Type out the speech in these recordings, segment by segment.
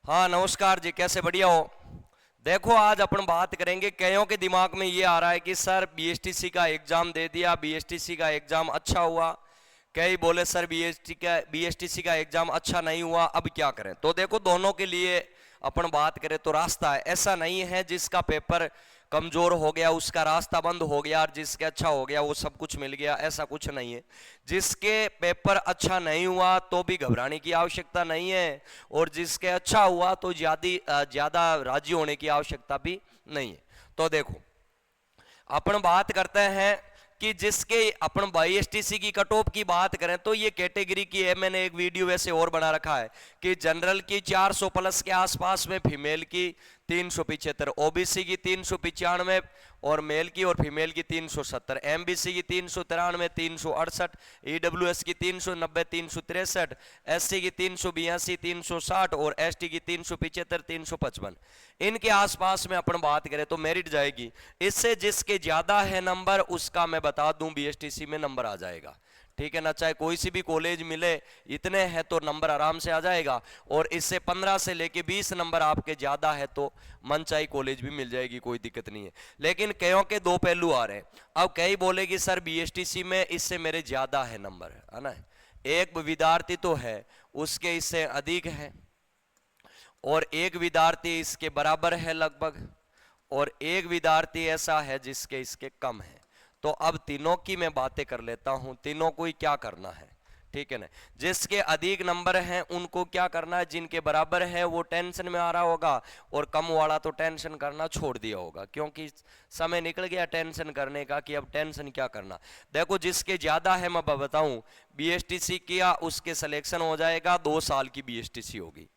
हाँ नमस्कार जी, कैसे बढ़िया हो। देखो आज अपन बात करेंगे, कईयों के दिमाग में ये आ रहा है कि सर बीएसटीसी का एग्जाम दे दिया, बीएसटीसी का एग्जाम अच्छा हुआ। कई बोले सर बीएसटीसी का एग्जाम अच्छा नहीं हुआ, अब क्या करें। तो देखो दोनों के लिए अपन बात करें तो रास्ता है, ऐसा नहीं है जिसका पेपर कमजोर हो गया उसका रास्ता बंद हो गया और जिसके अच्छा हो गया वो सब कुछ मिल गया, ऐसा कुछ नहीं है। जिसके पेपर अच्छा नहीं हुआ तो भी घबराने की आवश्यकता नहीं है, और जिसके अच्छा हुआ तो ज्यादा राजी होने की आवश्यकता भी नहीं है। तो देखो अपन बात करते हैं कि जिसके अपन बीएसटीसी की कट ऑफ की बात करें तो ये कैटेगरी की है। मैंने एक वीडियो वैसे और बना रखा है कि जनरल की 400 प्लस के आसपास में, फीमेल की 375, ओबीसी की 395 और मेल की और फीमेल की 370, एमबीसी की 393, 368, ईडब्ल्यूएस की 390, 363, एससी की 382, 360 और एसटी की 375, 355। इनके आसपास में अपन बात करें तो मेरिट जाएगी। इससे जिसके ज्यादा है नंबर उसका मैं बता दूं बीएसटीसी में नंबर आ जाएगा, ठीक है ना। चाहे कोई सी भी कॉलेज मिले, इतने हैं तो नंबर आराम से आ जाएगा। और इससे 15 से लेके 20 नंबर आपके ज्यादा है तो मनचाही कॉलेज भी मिल जाएगी, कोई दिक्कत नहीं है। लेकिन कईयों के दो पहलू आ रहे हैं। अब कई बोलेगी सर बीएसटीसी में इससे मेरे ज्यादा है नंबर, है ना। एक विद्यार्थी तो है उसके इससे अधिक है, और एक विद्यार्थी इसके बराबर है लगभग, और एक विद्यार्थी ऐसा है जिसके इसके कम है। तो अब तीनों की मैं बातें कर लेता हूं, तीनों को ही क्या करना है, ठीक है ना। जिसके अधिक नंबर हैं उनको क्या करना है, जिनके बराबर है वो टेंशन में आ रहा होगा, और कम वाला तो टेंशन करना छोड़ दिया होगा, क्योंकि समय निकल गया टेंशन करने का कि अब टेंशन क्या करना। देखो जिसके ज्यादा है मैं बताऊं, बीएसटीसी किया उसके सिलेक्शन हो जाएगा, 2 साल की बीएसटीसी होगी।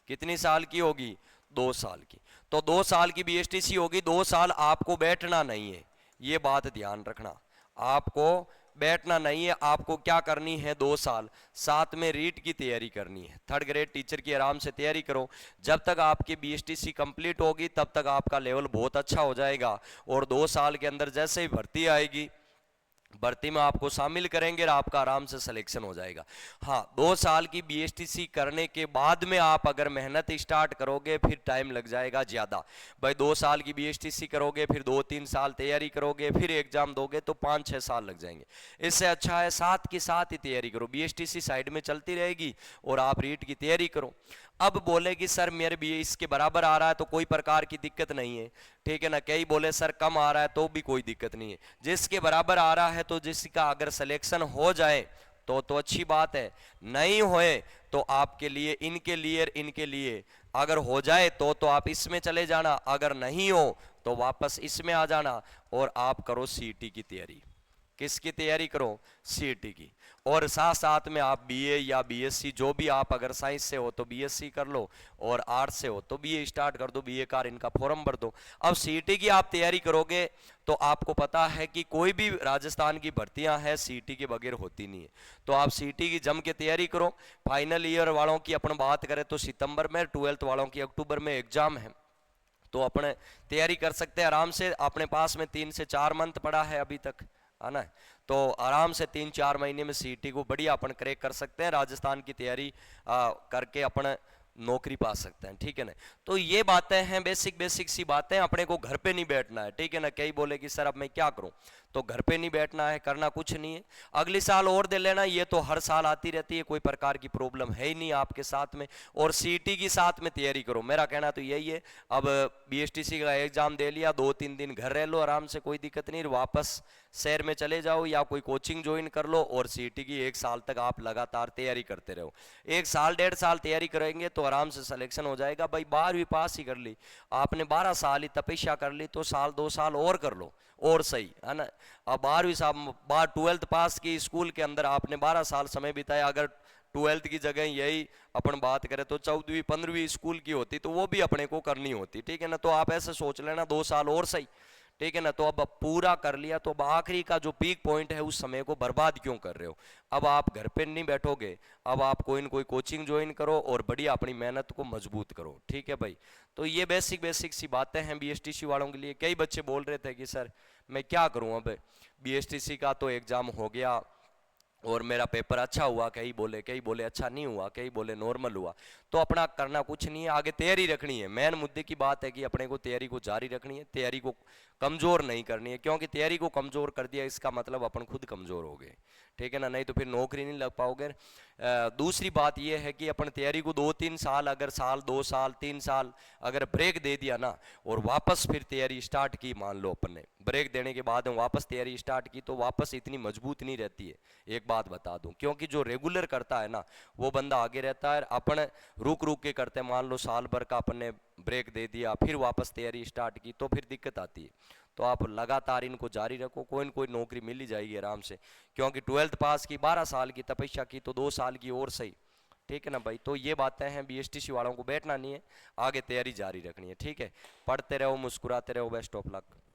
कितनी साल की होगी? 2 साल की। तो 2 साल की बीएसटीसी होगी, 2 साल आपको बैठना नहीं है, ये बात ध्यान रखना। आपको बैठना नहीं है, आपको क्या करनी है, 2 साल साथ में रीट की तैयारी करनी है। 3rd ग्रेड टीचर की आराम से तैयारी करो। जब तक आपकी बीएसटीसी कंप्लीट होगी तब तक आपका लेवल बहुत अच्छा हो जाएगा, और 2 साल के अंदर जैसे ही भर्ती आएगी, भर्ती में आपको शामिल करेंगे और आपका आराम से सिलेक्शन हो जाएगा। हाँ, 2 साल की बीएसटीसी करने के बाद में आप अगर मेहनत स्टार्ट करोगे फिर टाइम लग जाएगा ज़्यादा। भाई 2 साल की बीएसटीसी करोगे, फिर 2-3 साल तैयारी करोगे, फिर एग्जाम दोगे तो 5-6 साल लग जाएंगे। इससे अच्छा है साथ के साथ ही तैयारी करो, बीएसटीसी साइड में चलती रहेगी और आप रीट की तैयारी करो। अब बोलेगी सर मेरे भी इसके बराबर आ रहा है तो कोई प्रकार की दिक्कत नहीं है, ठीक है ना। कई बोले सर कम आ रहा है तो भी कोई दिक्कत नहीं है। जिसके बराबर आ रहा है तो जिसका अगर सिलेक्शन हो जाए तो अच्छी बात है, नहीं होए तो आपके लिए इनके लिए अगर हो जाए तो आप इसमें चले जाना, अगर नहीं हो तो वापस इसमें आ जाना, और आप करो सीईटी की तैयारी। किसकी तैयारी करो? सीईटी की। और साथ साथ में आप बीए या बीएससी, जो भी आप अगर साइंस से हो तो बीएससी कर लो, और आर्ट्स से हो तो बीए स्टार्ट कर दो, बीए का इनका फॉर्म भर दो। अब सीईटी की आप तैयारी करोगे तो आपको पता है कि कोई भी राजस्थान की भर्तियां हैं सीईटी के बगैर होती नहीं है। तो आप सीईटी की जम के तैयारी करो। फाइनल ईयर वालों की अपन बात करें तो सितंबर में, 12th वालों की अक्टूबर में एग्जाम है, तो अपने तैयारी कर सकते हैं आराम से। अपने पास में 3 से 4 मंथ पड़ा है अभी तक, है ना। तो आराम से 3-4 महीने में सीईटी को बढ़िया अपन क्रैक कर सकते हैं, राजस्थान की तैयारी करके अपन नौकरी पा सकते हैं, ठीक है ना। तो ये बातें हैं, बेसिक सी बातें, अपने को घर पे नहीं बैठना है, ठीक है ना। कई बोले कि सर अब मैं क्या करूं, तो घर पे नहीं बैठना है, करना कुछ नहीं है। अगली साल और दे लेना, ये तो हर साल आती रहती है, कोई प्रकार की प्रॉब्लम है ही नहीं आपके साथ में। और सीईटी की साथ में तैयारी करो, मेरा कहना तो यही है। अब बीएसटीसी का एग्जाम दे लिया, 2-3 दिन घर रह लो आराम से, कोई दिक्कत नहीं, वापस शहर में चले जाओ या कोई कोचिंग ज्वाइन कर लो, और सीईटी की 1 साल तक आप लगातार तैयारी करते रहो। 1 साल 1.5 साल तैयारी करेंगे तो आराम से सिलेक्शन हो जाएगा। भाई 12वीं पास ही कर ली आपने, 12 साल ही तपस्या कर ली, तो साल 2 साल और कर लो और सही, है ना। अब 12वीं साल 12th पास की स्कूल के अंदर आपने 12 साल समय बिताया, अगर 12th की जगह यही अपन बात करें तो 14वीं 15वीं स्कूल की होती तो वो भी अपने को करनी होती, ठीक है ना। तो आप ऐसे सोच लेना 2 साल और सही, ठीक है ना। तो अब पूरा कर लिया तो अब आखिरी का जो पीक पॉइंट है उस समय को बर्बाद क्यों कर रहे हो। अब आप घर पे नहीं बैठोगे, अब आप कोई न कोई कोचिंग ज्वाइन करो और बढ़िया अपनी मेहनत को मजबूत करो, ठीक है भाई। तो ये बेसिक सी बातें हैं बीएसटीसी वालों के लिए। कई बच्चे बोल रहे थे कि सर मैं क्या करूं, अब बीएसटीसी का तो एग्जाम हो गया और मेरा पेपर अच्छा हुआ, कई बोले अच्छा नहीं हुआ, कई बोले नॉर्मल हुआ, तो अपना करना कुछ नहीं है, आगे तैयारी रखनी है। मेन मुद्दे की बात है कि अपने को तैयारी को जारी रखनी है, तैयारी को कमज़ोर नहीं करनी है, क्योंकि तैयारी को कमज़ोर कर दिया इसका मतलब अपन खुद कमज़ोर हो गए, ठीक है ना, नहीं तो फिर नौकरी नहीं लग पाओगे। दूसरी बात यह है कि अपन तैयारी को 2-3 साल, अगर साल 2 साल 3 साल अगर ब्रेक दे दिया ना, और वापस फिर तैयारी स्टार्ट की, मान लो अपन ने ब्रेक देने के बाद वापस तैयारी स्टार्ट की, तो वापस इतनी मजबूत नहीं रहती है, एक बात बता दूं, क्योंकि जो रेगुलर करता है ना वो बंदा आगे रहता है। अपन रुक रुक के करते हैं, मान लो साल भर का अपन ने ब्रेक दे दिया, फिर वापस तैयारी स्टार्ट की, तो फिर दिक्कत आती है। तो आप लगातार इनको जारी रखो, कोई ना कोई नौकरी मिल ही जाएगी आराम से, क्योंकि 12th पास की, 12 साल की तपस्या की, तो 2 साल की और सही, ठीक है ना भाई। तो ये बातें हैं, बीएसटीसी वालों को बैठना नहीं है, आगे तैयारी जारी रखनी है, ठीक है। पढ़ते रहो, मुस्कुराते रहो, बेस्ट ऑफ लक।